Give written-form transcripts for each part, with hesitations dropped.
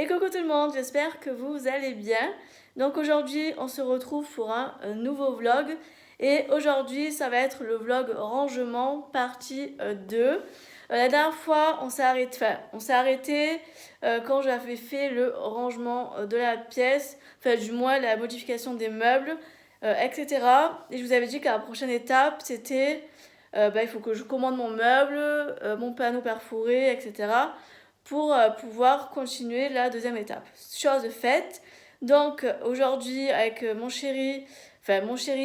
Et coucou tout le monde, j'espère que vous allez bien. Donc aujourd'hui, on se retrouve pour un nouveau vlog. Et aujourd'hui, ça va être le vlog rangement partie 2. La dernière fois, on s'est arrêté quand j'avais fait le rangement de la pièce, enfin du moins la modification des meubles, etc. Et je vous avais dit que la prochaine étape, c'était il faut que je commande mon meuble, mon panneau perforé, etc. pour pouvoir continuer la deuxième étape. Chose faite. Donc aujourd'hui avec mon chéri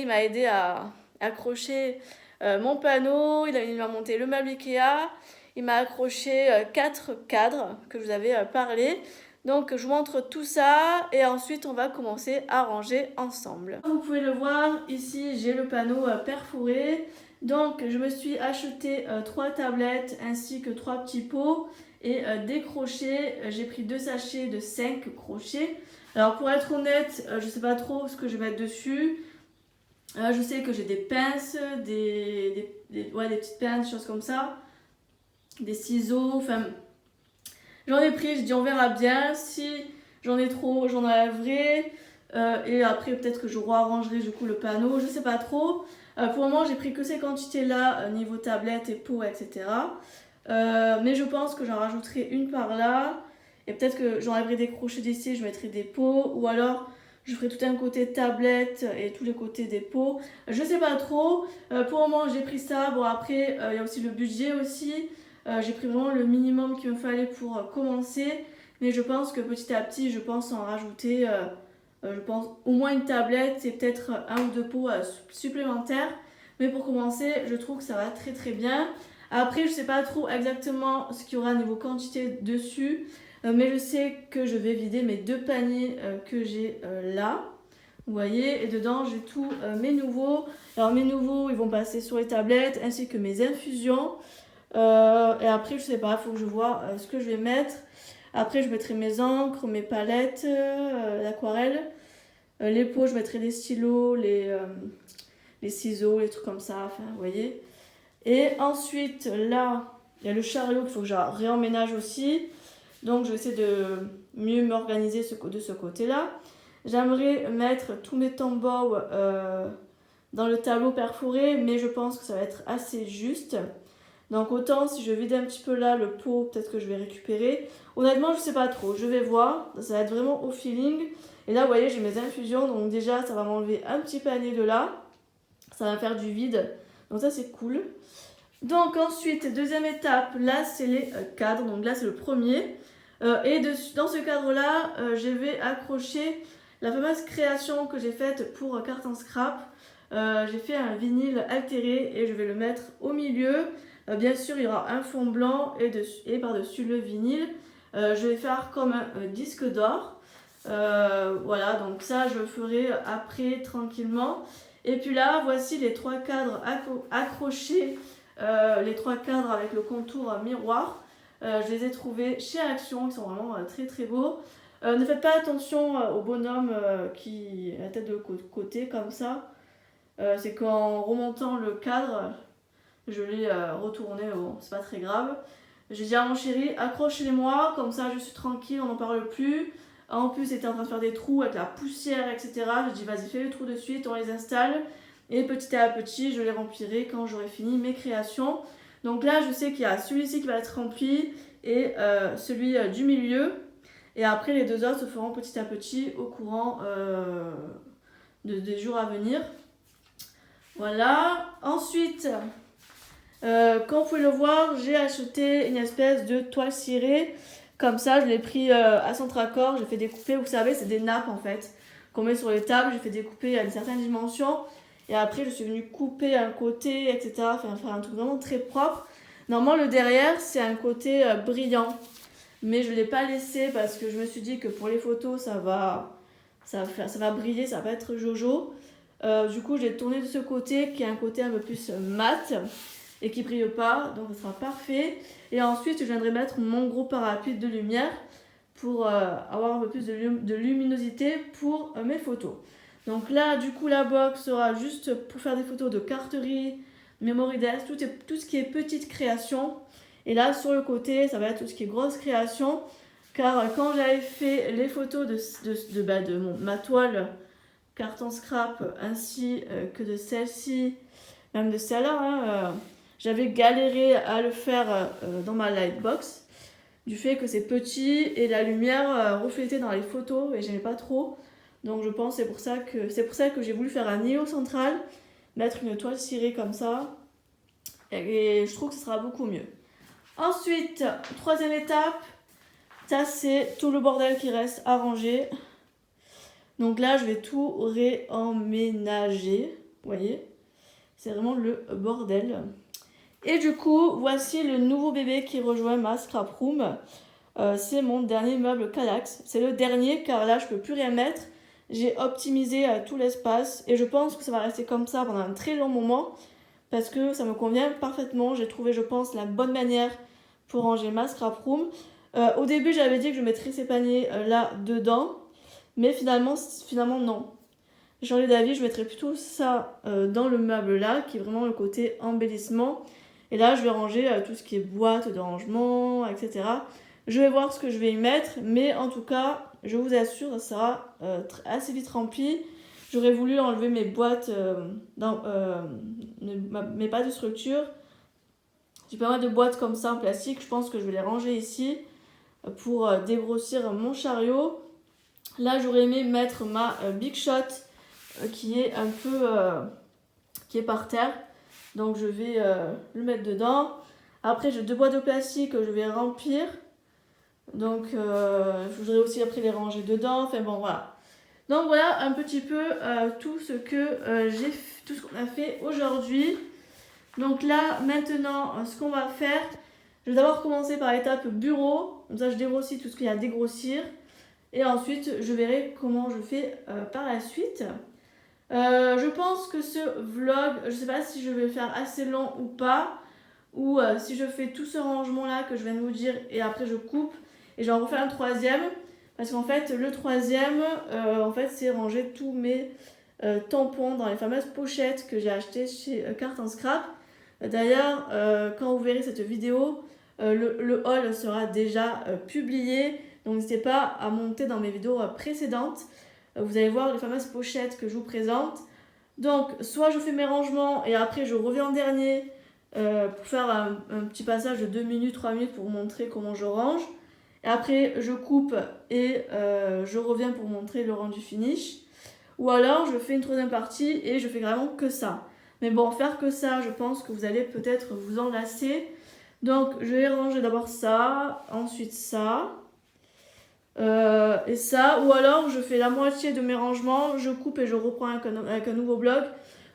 m'a aidé à accrocher mon panneau, il m'a monté le meuble Ikea, il m'a accroché 4 cadres que je vous avais parlé. Donc je vous montre tout ça et ensuite on va commencer à ranger ensemble. Vous pouvez le voir, ici j'ai le panneau perforé. Donc je me suis acheté 3 tablettes ainsi que 3 petits pots et des crochets. J'ai pris 2 sachets de 5 crochets. Alors pour être honnête, je sais pas trop ce que je vais mettre dessus. Je sais que j'ai des pinces, des petites pinces, choses comme ça. Des ciseaux, enfin j'en ai pris, j'ai dit on verra bien. Si j'en ai trop, j'en enlèverai. Et après peut-être que je réarrangerai du coup le panneau, je sais pas trop. Pour le moment j'ai pris que ces quantités là, niveau tablette et pot, etc. Mais je pense que j'en rajouterai une par là. Et peut-être que j'enlèverai des crochets d'ici, je mettrai des pots. Ou alors je ferai tout un côté tablette et tous les côtés des pots. Je sais pas trop. Pour le moment j'ai pris ça. Bon après il y a aussi le budget aussi. J'ai pris vraiment le minimum qu'il me fallait pour commencer. Mais je pense que petit à petit je pense en rajouter je pense au moins une tablette et peut-être un ou deux pots supplémentaires. Mais pour commencer je trouve que ça va très très bien. Après, je sais pas trop exactement ce qu'il y aura niveau quantité dessus, mais je sais que je vais vider mes 2 paniers que j'ai là. Vous voyez, et dedans j'ai tous mes nouveaux. Alors mes nouveaux, ils vont passer sur les tablettes ainsi que mes infusions. Et après, je sais pas, il faut que je vois ce que je vais mettre. Après, je mettrai mes encres, mes palettes, l'aquarelle. Les pots, je mettrai les stylos, les ciseaux, les trucs comme ça. Enfin, vous voyez. Et ensuite, là, il y a le chariot qu'il faut que je réemménage aussi. Donc, je vais essayer de mieux m'organiser de ce côté-là. J'aimerais mettre tous mes tombeaux dans le tableau perforé, mais je pense que ça va être assez juste. Donc, autant si je vide un petit peu là le pot, peut-être que je vais récupérer. Honnêtement, je sais pas trop. Je vais voir. Ça va être vraiment au feeling. Et là, vous voyez, j'ai mes infusions. Donc, déjà, ça va m'enlever un petit panier de là. Ça va faire du vide. Donc, ça, c'est cool. Donc ensuite, deuxième étape, là c'est les cadres, donc là c'est le premier. Dans ce cadre-là, je vais accrocher la fameuse création que j'ai faite pour Carton Scrap. J'ai fait un vinyle altéré et je vais le mettre au milieu. Bien sûr, il y aura un fond blanc et par-dessus le vinyle. Je vais faire comme un disque d'or. Voilà, donc ça je le ferai après tranquillement. Et puis là, voici les 3 cadres accrochés. Les 3 cadres avec le contour miroir. Je les ai trouvés chez Action, ils sont vraiment très très beaux. Ne faites pas attention au bonhomme qui a la tête de côté comme ça. C'est qu'en remontant le cadre, je l'ai retourné, bon, c'est pas très grave. J'ai dit à mon chéri, accroche-les-moi, comme ça je suis tranquille, on n'en parle plus. En plus, il était en train de faire des trous avec la poussière, etc. J'ai dit, vas-y, fais les trous de suite, on les installe. Et petit à petit, je les remplirai quand j'aurai fini mes créations. Donc là, je sais qu'il y a celui-ci qui va être rempli et celui du milieu. Et après, les 2 autres se feront petit à petit au courant des jours à venir. Voilà. Ensuite, comme vous pouvez le voir, j'ai acheté une espèce de toile cirée. Comme ça, je l'ai pris à Centracor. J'ai fait découper, vous savez, c'est des nappes en fait qu'on met sur les tables. J'ai fait découper à une certaine dimension. Et après, je suis venue couper un côté, etc. Enfin, faire un truc vraiment très propre. Normalement, le derrière, c'est un côté brillant. Mais je ne l'ai pas laissé parce que je me suis dit que pour les photos, ça va briller, ça va pas être jojo. Du coup, j'ai tourné de ce côté qui est un côté un peu plus mat et qui brille pas. Donc, ça sera parfait. Et ensuite, je viendrai mettre mon gros parapluie de lumière pour avoir un peu plus de luminosité pour mes photos. Donc là, du coup, la box sera juste pour faire des photos de carterie, memory desk, tout ce qui est petite création. Et là, sur le côté, ça va être tout ce qui est grosse création. car quand j'avais fait les photos de ma toile carton scrap ainsi que de celle-ci, même de celle-là, hein, j'avais galéré à le faire dans ma lightbox du fait que c'est petit et la lumière reflétée dans les photos et j'aimais pas trop. Donc je pense c'est pour ça que j'ai voulu faire un îlot central, mettre une toile cirée comme ça et je trouve que ce sera beaucoup mieux. Ensuite, troisième étape, ça c'est tout le bordel qui reste à ranger. Donc là je vais tout réemménager, vous voyez, c'est vraiment le bordel. Et du coup, voici le nouveau bébé qui rejoint ma scrap room. C'est mon dernier meuble Kallax. C'est le dernier car là je peux plus rien mettre. J'ai optimisé tout l'espace et je pense que ça va rester comme ça pendant un très long moment parce que ça me convient parfaitement. J'ai trouvé, je pense, la bonne manière pour ranger ma scrap room. Au début, j'avais dit que je mettrais ces paniers là dedans, mais finalement non. J'ai changé d'avis, je mettrais plutôt ça dans le meuble là qui est vraiment le côté embellissement. Et là, je vais ranger tout ce qui est boîte de rangement, etc. Je vais voir ce que je vais y mettre, mais en tout cas, je vous assure, ça sera assez vite rempli. J'aurais voulu enlever mes boîtes, mes pas de structure. J'ai pas mal de boîtes comme ça en plastique, je pense que je vais les ranger ici pour dégrossir mon chariot. Là, j'aurais aimé mettre ma Big Shot qui est un peu qui est par terre. Donc je vais le mettre dedans. Après j'ai 2 boîtes de plastique que je vais remplir. Donc je voudrais aussi après les ranger dedans. Enfin bon voilà. Donc voilà un petit peu tout ce qu'on a fait aujourd'hui. Donc là maintenant ce qu'on va faire, je vais d'abord commencer par l'étape bureau. Comme ça je dégrossis tout ce qu'il y a à dégrossir. Et ensuite je verrai comment je fais par la suite. Je pense que ce vlog, je sais pas si je vais le faire assez long ou pas, ou si je fais tout ce rangement là que je viens de vous dire et après je coupe et j'en refais un troisième, parce qu'en fait le troisième, c'est ranger tous mes tampons dans les fameuses pochettes que j'ai achetées chez Carton Scrap. D'ailleurs, quand vous verrez cette vidéo, le haul sera déjà publié, donc n'hésitez pas à monter dans mes vidéos précédentes. Vous allez voir les fameuses pochettes que je vous présente. Donc, soit je fais mes rangements et après je reviens en dernier pour faire un petit passage de 2 minutes, 3 minutes pour vous montrer comment je range. Et après, je coupe et je reviens pour montrer le rendu finish. Ou alors, je fais une troisième partie et je fais vraiment que ça. Mais bon, faire que ça, je pense que vous allez peut-être vous en lasser. Donc, je vais ranger d'abord ça, ensuite ça. Et ça, ou alors je fais la moitié de mes rangements, je coupe et je reprends avec un nouveau blog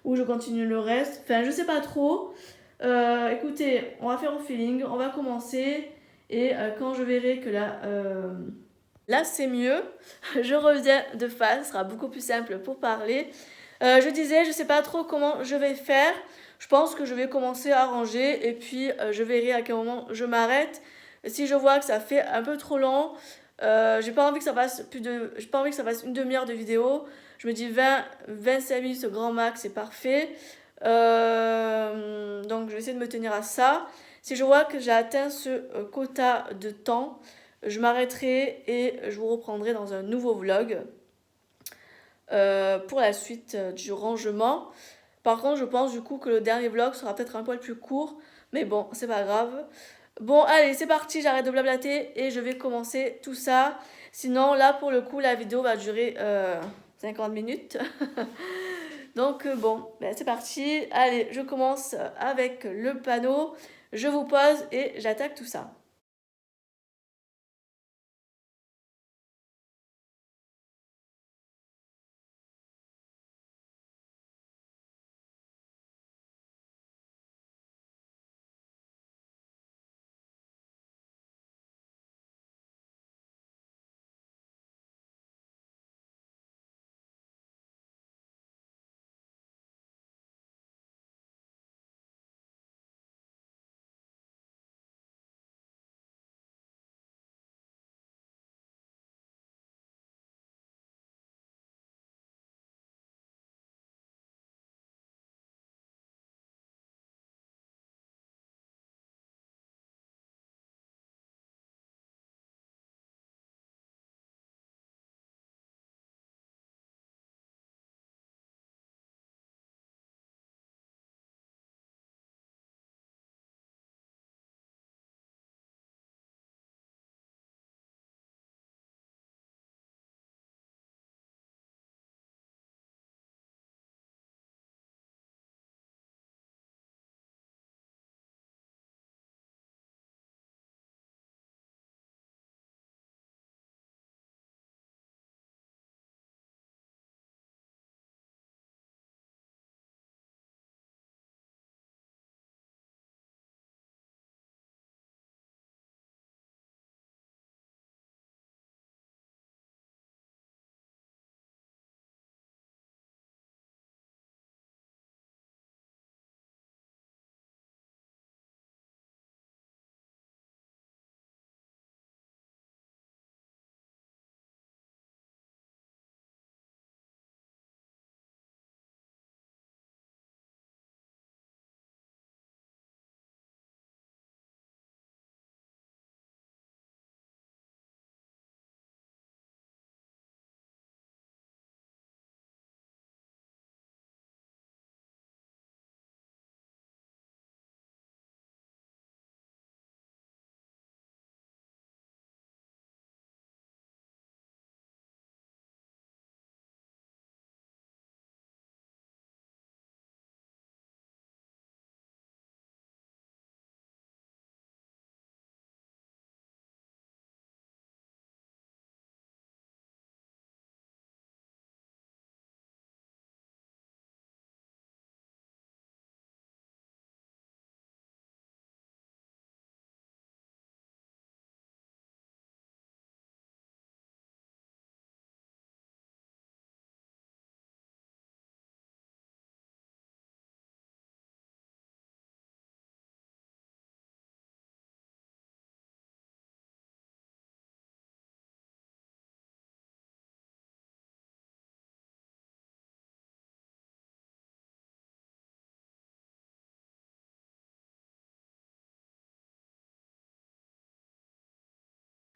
ou je continue le reste. Enfin, je sais pas trop. Écoutez, on va faire au feeling, on va commencer et quand je verrai que là c'est mieux, je reviens de face, ce sera beaucoup plus simple pour parler. Je disais, je sais pas trop comment je vais faire. Je pense que je vais commencer à ranger et puis je verrai à quel moment je m'arrête. Si je vois que ça fait un peu trop long, j'ai pas envie que ça fasse j'ai pas envie que ça fasse une demi-heure de vidéo. Je me dis 25 minutes grand max, c'est parfait. Donc je vais essayer de me tenir à ça. Si je vois que j'ai atteint ce quota de temps, je m'arrêterai et je vous reprendrai dans un nouveau vlog pour la suite du rangement. Par contre, je pense du coup que le dernier vlog sera peut-être un poil plus court, mais bon, c'est pas grave. Bon, allez, c'est parti, j'arrête de blablater et je vais commencer tout ça. Sinon, là, pour le coup, la vidéo va durer 50 minutes. Donc, bon, ben, c'est parti. Allez, je commence avec le panneau. Je vous pose et j'attaque tout ça.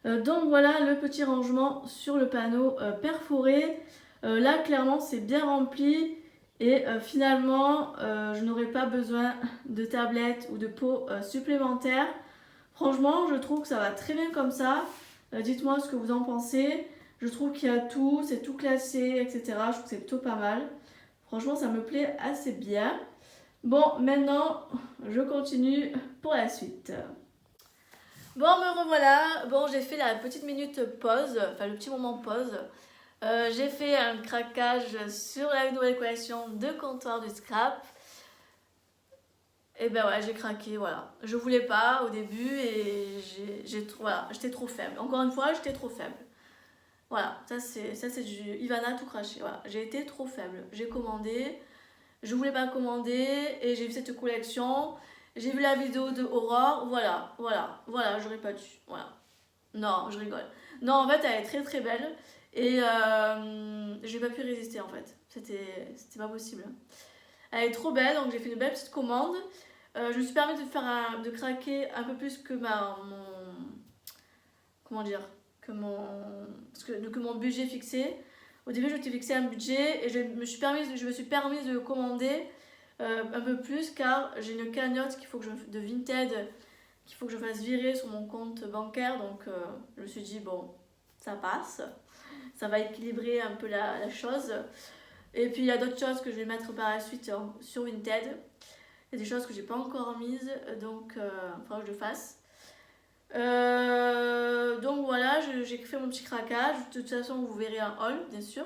Donc voilà le petit rangement sur le panneau perforé. Là clairement c'est bien rempli et finalement je n'aurai pas besoin de tablette ou de pot supplémentaire. Franchement je trouve que ça va très bien comme ça. Dites-moi ce que vous en pensez. Je trouve qu'il y a tout, c'est tout classé, etc. Je trouve que c'est plutôt pas mal. Franchement ça me plaît assez bien. Bon maintenant je continue pour la suite. Bon, me revoilà. Bon, j'ai fait la petite minute pause, enfin le petit moment pause. J'ai fait un craquage sur la nouvelle collection de comptoir du scrap. Et ben ouais, j'ai craqué, voilà. Je voulais pas au début et voilà, j'étais trop faible. Encore une fois, j'étais trop faible. Voilà, ça c'est du Ivana tout craché. Voilà, j'ai été trop faible. J'ai commandé, je voulais pas commander et j'ai vu cette collection. J'ai vu la vidéo de Aurore, voilà, j'aurais pas dû, voilà. Non, je rigole. Non, en fait, elle est très très belle et j'ai pas pu résister en fait. C'était pas possible. Elle est trop belle, donc j'ai fait une belle petite commande. Je me suis permis de craquer un peu plus que comment dire, que mon budget fixé. Au début, je m'étais fixé un budget et je me suis permis de commander un peu plus car j'ai une cagnotte de Vinted qu'il faut que je fasse virer sur mon compte bancaire. Donc je me suis dit, bon, ça passe. Ça va équilibrer un peu la chose. Et puis il y a d'autres choses que je vais mettre par la suite sur Vinted. Il y a des choses que j'ai pas encore mises, donc il faudra que je le fasse. Donc voilà, j'ai fait mon petit craquage. De toute façon, vous verrez un haul, bien sûr.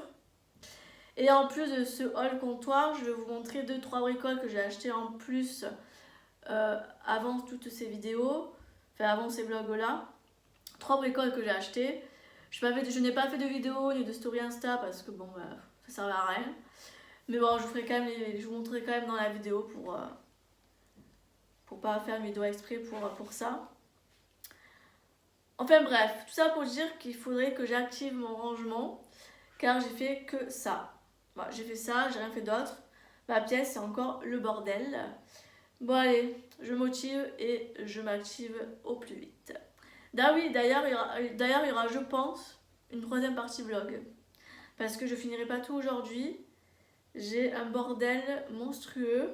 Et en plus de ce haul comptoir, je vais vous montrer 2-3 bricoles que j'ai achetées en plus avant toutes ces vidéos, enfin avant ces vlogs là. 3 bricoles que j'ai achetées. Je n'ai pas fait de vidéo ni de story Insta parce que bon, ça servait à rien. Mais bon, je vous montrerai quand même dans la vidéo pour pas faire une vidéo exprès pour ça. Enfin bref, tout ça pour dire qu'il faudrait que j'active mon rangement car j'ai fait que ça. Voilà, j'ai fait ça, j'ai rien fait d'autre. Ma pièce c'est encore le bordel. Bon allez, je motive et je m'active au plus vite. D'ailleurs il y aura, je pense, une troisième partie vlog. Parce que je finirai pas tout aujourd'hui. J'ai un bordel monstrueux.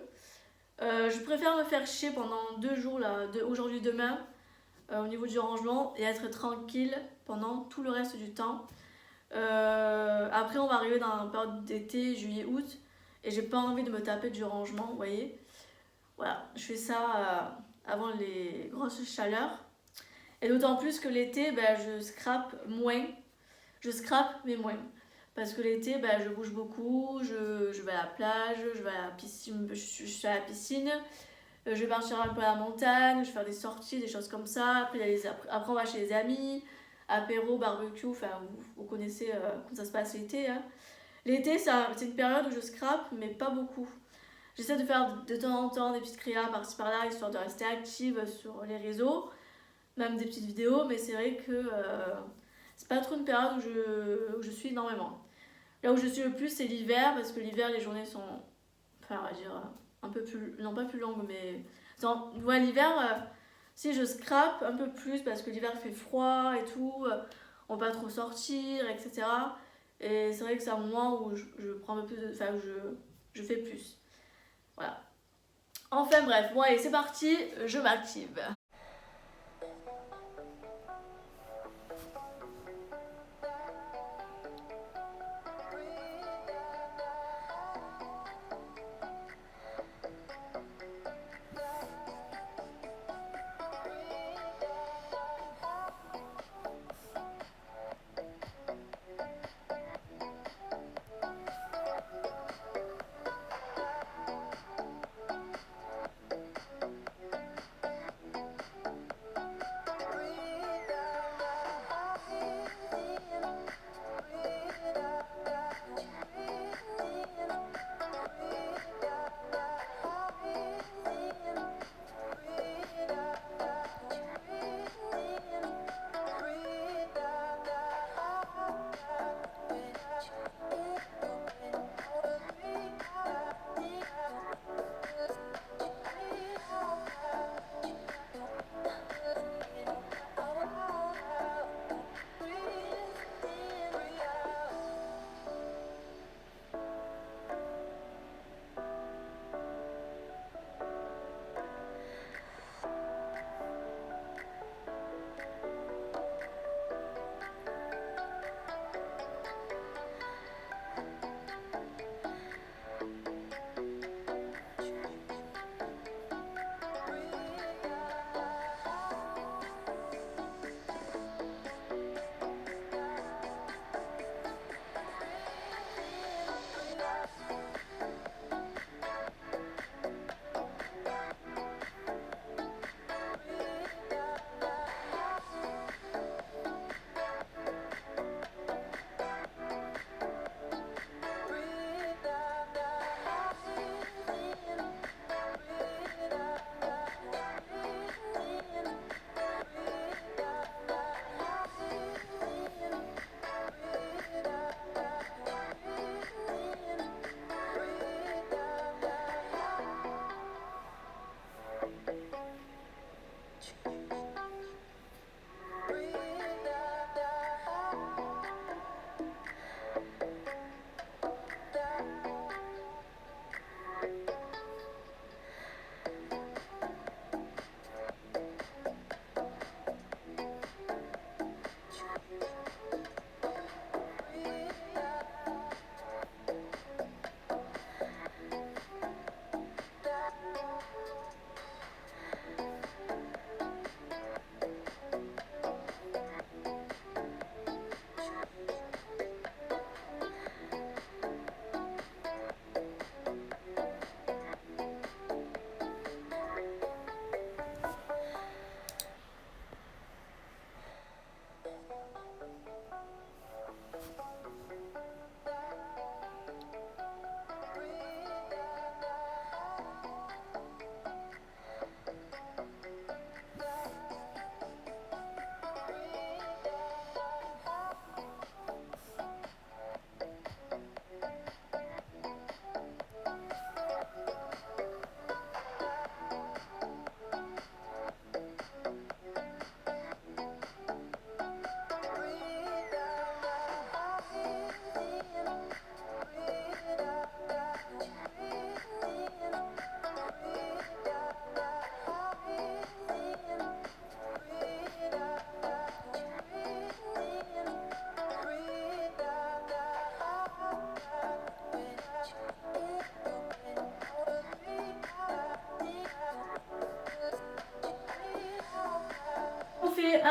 Je préfère me faire chier pendant 2 jours, là, aujourd'hui demain, au niveau du rangement, et être tranquille pendant tout le reste du temps. Après, on va arriver dans la période d'été, juillet, août, et j'ai pas envie de me taper du rangement, vous voyez. Voilà, je fais ça avant les grosses chaleurs. Et d'autant plus que l'été, je scrape moins. Je scrape, mais moins. Parce que l'été, je bouge beaucoup, je vais à la plage, je vais à la piscine, je suis à la piscine, je vais partir un peu à la montagne, je vais faire des sorties, des choses comme ça. Après on va chez les amis, apéro, barbecue, enfin vous connaissez comment ça se passe l'été. Hein. L'été, c'est une période où je scrape, mais pas beaucoup. J'essaie de faire de temps en temps des petites créas par-ci par-là, histoire de rester active sur les réseaux, même des petites vidéos, mais c'est vrai que c'est pas trop une période où je suis énormément. Là où je suis le plus, c'est l'hiver, parce que l'hiver, les journées sont, enfin, on va dire, un peu plus, non pas plus longues, mais. Ouais, l'hiver, si je scrape un peu plus, parce que l'hiver fait froid et tout, on peut pas trop sortir, etc. Et c'est vrai que c'est un moment où je prends un peu plus de. Enfin, où je fais plus. Voilà. Enfin, bref, bon, allez, c'est parti, je m'active.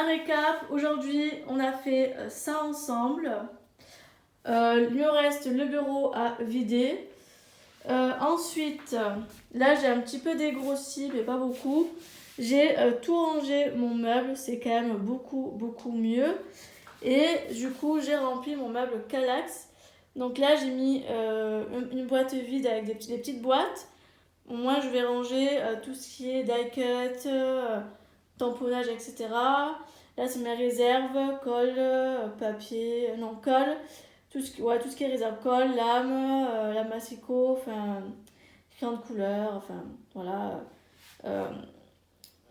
un récap, aujourd'hui on a fait ça ensemble. Il me reste le bureau à vider. Ensuite, là j'ai un petit peu dégrossi, mais pas beaucoup. J'ai tout rangé mon meuble, c'est quand même beaucoup mieux. Et du coup, j'ai rempli mon meuble Kallax. Donc là, j'ai mis une boîte vide avec des petites boîtes. Moi, je vais ranger tout ce qui est die cut, tamponnage, etc. Là, c'est mes réserves, colle, papier, non, colle. Tout ce qui est réserve, colle, lame, lame massicot, enfin, crayon de couleur, enfin, voilà.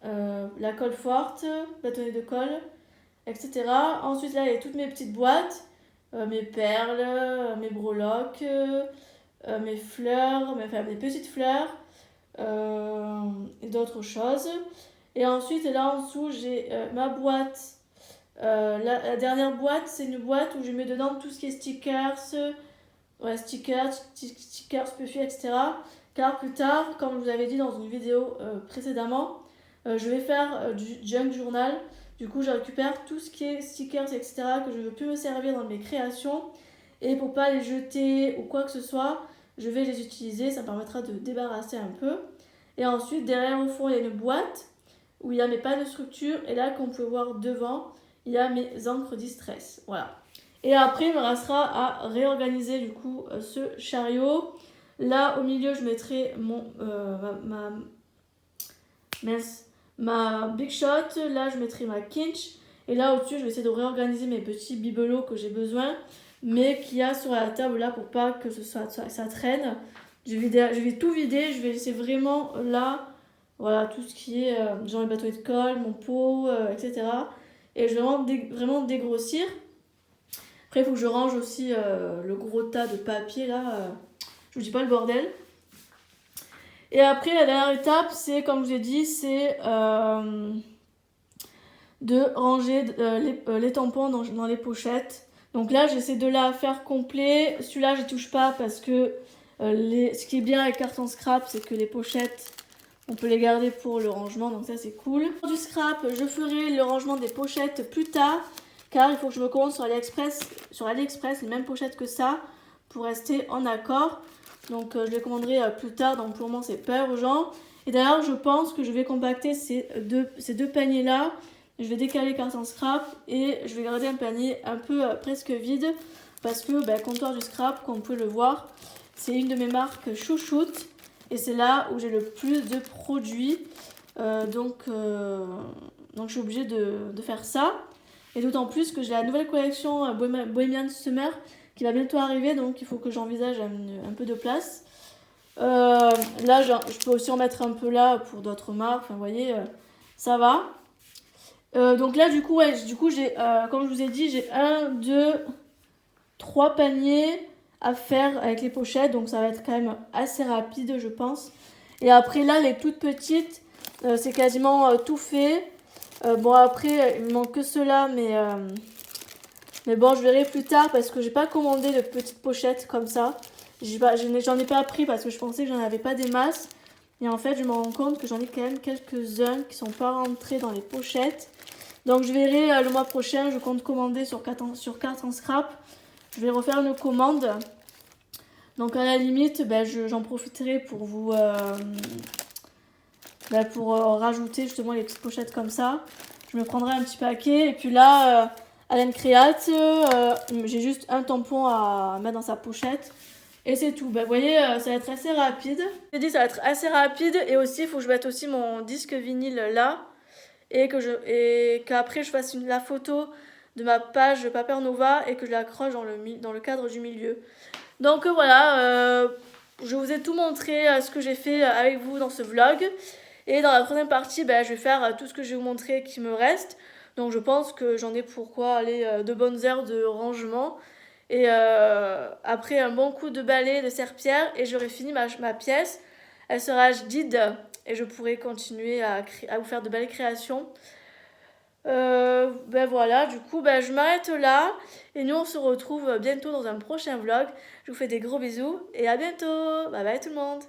La colle forte, bâtonnet de colle, etc. Ensuite, là, il y a toutes mes petites boîtes, mes perles, mes breloques, mes fleurs, mes petites fleurs, et d'autres choses. Et ensuite, là en dessous, j'ai ma boîte. La dernière boîte, c'est une boîte où je mets dedans tout ce qui est stickers, stickers, puffy, etc. Car plus tard, comme je vous avais dit dans une vidéo précédemment, je vais faire du junk journal. Du coup, je récupère tout ce qui est stickers, etc. que je ne veux plus me servir dans mes créations. Et pour pas les jeter ou quoi que ce soit, je vais les utiliser. Ça me permettra de débarrasser un peu. Et ensuite, derrière au fond, il y a une boîte où il y a mes pages de structure. Et là, comme vous pouvez voir devant, il y a mes encres distress. Voilà. Et après, il me restera à réorganiser du coup ce chariot. Là, au milieu, je mettrai ma Big Shot. Là, je mettrai ma Kinch. Et là, au-dessus, je vais essayer de réorganiser mes petits bibelots que j'ai besoin, mais qu'il y a sur la table là pour pas que ça traîne. Je vais tout vider. Je vais laisser vraiment là, voilà, tout ce qui est genre les bâtonnets de colle, mon pot, etc. Et je vais vraiment dégrossir. Après, il faut que je range aussi le gros tas de papier là. Je vous dis pas le bordel. Et après, la dernière étape, c'est, comme je vous ai dit, c'est de ranger les tampons dans les pochettes. Donc là, j'essaie de la faire complet. Celui-là, je touche pas parce que ce qui est bien avec carton scrap, c'est que les pochettes, on peut les garder pour le rangement. Donc ça, c'est cool. Pour du scrap, je ferai le rangement des pochettes plus tard. Car il faut que je me commande sur AliExpress les mêmes pochettes que ça pour rester en accord. Donc je les commanderai plus tard, donc pour le moment c'est pas urgent. Et d'ailleurs je pense que je vais compacter ces deux paniers là. Je vais décaler carton scrap et je vais garder un panier un peu presque vide. Parce que comptoir du scrap, comme vous pouvez le voir, c'est une de mes marques chouchoute. Et c'est là où j'ai le plus de produits. Donc je suis obligée de faire ça. Et d'autant plus que j'ai la nouvelle collection Bohemian Summer qui va bientôt arriver, donc il faut que j'envisage un peu de place. Là, je peux aussi en mettre un peu là pour d'autres marques, enfin vous voyez, ça va. Donc là, du coup, j'ai, comme je vous ai dit, j'ai 1, 2, 3 paniers à faire avec les pochettes, donc ça va être quand même assez rapide, je pense. Et après là, les toutes petites, c'est quasiment tout fait. Bon après il me manque que ceux-là mais bon je verrai plus tard parce que j'ai pas commandé de petites pochettes comme ça. J'en ai pas pris parce que je pensais que j'en avais pas des masses. Et en fait je me rends compte que j'en ai quand même quelques-uns qui sont pas rentrés dans les pochettes. Donc je verrai le mois prochain, je compte commander sur carton scrap. Je vais refaire une commande. Donc à la limite j'en profiterai pour vous... pour rajouter justement les petites pochettes comme ça. Je me prendrai un petit paquet. Et puis là, Allen Create, j'ai juste un tampon à mettre dans sa pochette. Et c'est tout. Vous voyez, ça va être assez rapide. J'ai dit ça va être assez rapide. Et aussi, il faut que je mette aussi mon disque vinyle là. Et qu'après, je fasse la photo de ma page Paper Nova et que je l'accroche dans le cadre du milieu. Donc voilà, je vous ai tout montré ce que j'ai fait avec vous dans ce vlog. Et dans la troisième partie, je vais faire tout ce que je vais vous montrer qui me reste. Donc je pense que j'en ai pour quoi aller de bonnes heures de rangement. Et après un bon coup de balai, de serpillère, et j'aurai fini ma pièce. Elle sera vide et je pourrai continuer à vous faire de belles créations. Voilà, du coup, je m'arrête là. Et nous, on se retrouve bientôt dans un prochain vlog. Je vous fais des gros bisous et à bientôt. Bye bye tout le monde.